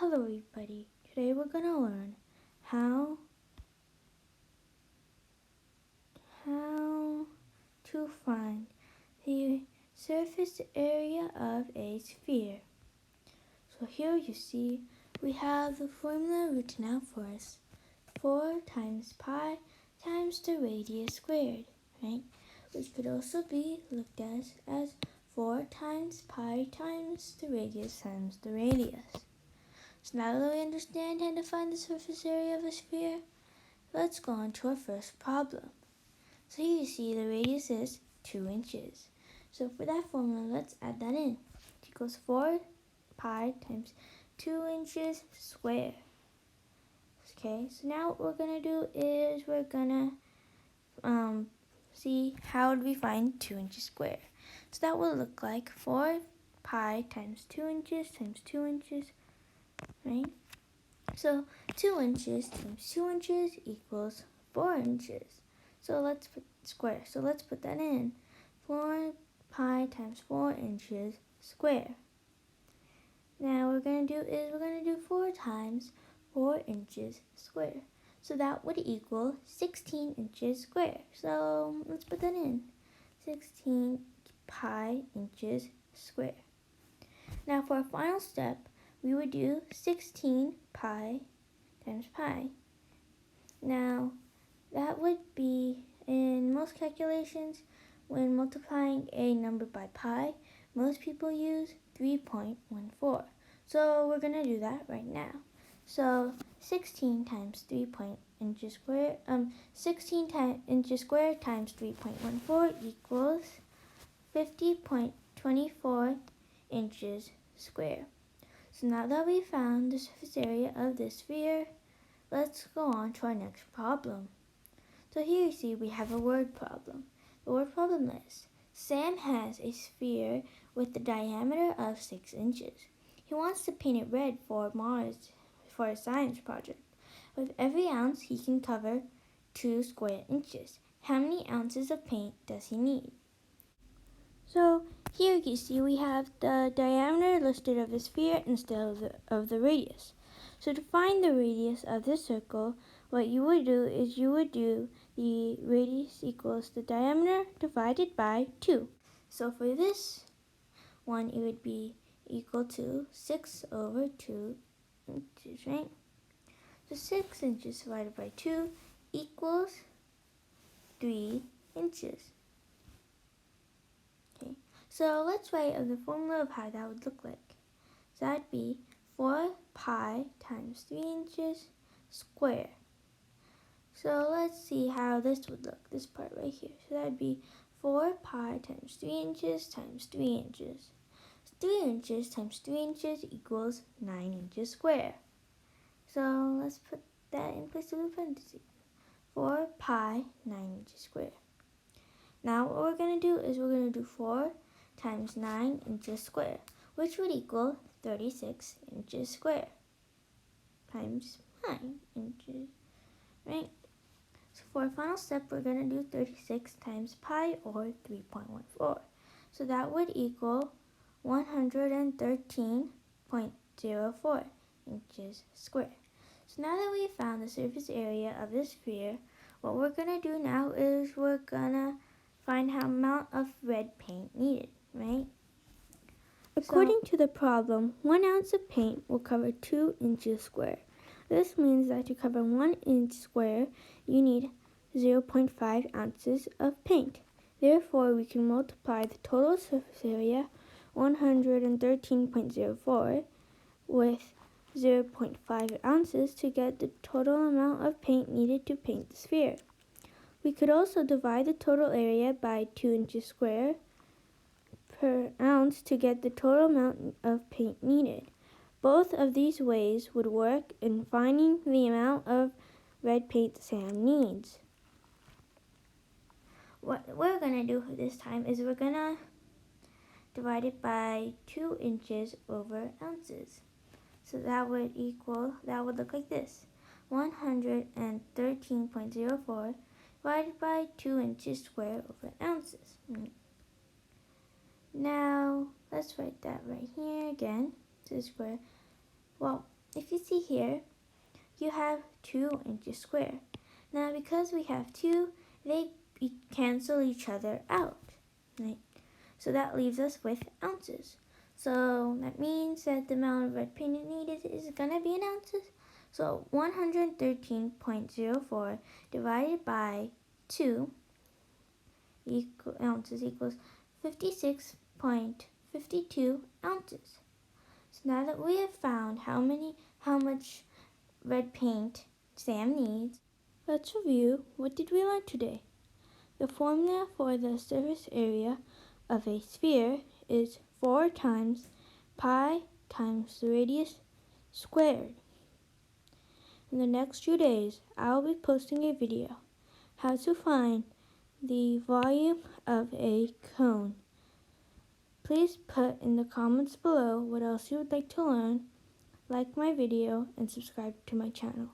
Hello everybody, today we're going to learn how to find the surface area of a sphere. So here you see we have the formula written out for us. 4 times pi times the radius squared, right? Which could also be looked at as 4 times pi times the radius times the radius. So now that we understand how to find the surface area of a sphere, let's go on to our first problem. So here you see the radius is 2 inches. So for that formula, let's add that in. It equals 4 pi times 2 inches squared. Okay, so now what we're going to do is we're going to see how would we find 2 inches squared. So that will look like 4 pi times 2 inches times 2 inches, right? So 2 inches times 2 inches equals 4 inches. So let's put square. So let's put that in. 4 pi times 4 inches square. Now we're going to do 4 times 4 inches square. So that would equal 16 inches square. So let's put that in. 16 pi inches square. Now for our final step, we would do 16 pi times pi. Now, that would be, in most calculations, when multiplying a number by pi, most people use 3.14. So we're going to do that right now. So 16 times 3 inches squared, 16 inches squared times 3.14 equals 50.24 inches square. So now that we found the surface area of this sphere, let's go on to our next problem. So here you see we have a word problem. The word problem is, Sam has a sphere with a diameter of 6 inches. He wants to paint it red for Mars for a science project. With every ounce he can cover 2 square inches. How many ounces of paint does he need? So here you see we have the diameter listed of the sphere instead of the radius. So to find the radius of this circle, what you would do is you would do the radius equals the diameter divided by 2. So for this one, it would be equal to 6 over 2 inches, right? So 6 inches divided by 2 equals 3 inches. Okay, so let's write the formula of how that would look like. So that'd be 4 pi times 3 inches square. So let's see how this would look, this part right here. So that'd be 4 pi times 3 inches times 3 inches. So 3 inches times 3 inches equals 9 inches square. So let's put that in place of the parentheses. 4 pi 9 inches square. Now what we're going to do is we're going to do 4 times 9 inches square, which would equal 36 inches square times 9 inches, right? So for our final step, we're going to do 36 times pi, or 3.14. So that would equal 113.04 inches square. So now that we've found the surface area of the sphere, what we're going to do now is we're going to find how amount of red paint needed, right? According to the problem, 1 ounce of paint will cover 2 inches square. This means that to cover 1 inch square, you need 0.5 ounces of paint. Therefore, we can multiply the total surface area, 113.04, with 0.5 ounces to get the total amount of paint needed to paint the sphere. We could also divide the total area by 2 inches square per ounce to get the total amount of paint needed. Both of these ways would work in finding the amount of red paint Sam needs. What we're going to do this time is we're going to divide it by 2 inches over ounces. So that would look like this. 113.04 divided by 2 inches square over ounces. Now, let's write that right here again to the square. Well, if you see here, you have 2 inches square. Now because we have 2, they cancel each other out, right? So that leaves us with ounces. So that means that the amount of red paint needed is going to be in ounces. So 113.04 divided by 2 ounces equals 56.52 ounces. So now that we have found how much red paint Sam needs, let's review what did we learn today. The formula for the surface area of a sphere is 4 times pi times the radius squared. In the next few days, I'll be posting a video how to find the volume of a cone. Please put in the comments below what else you would like to learn, like my video, and subscribe to my channel.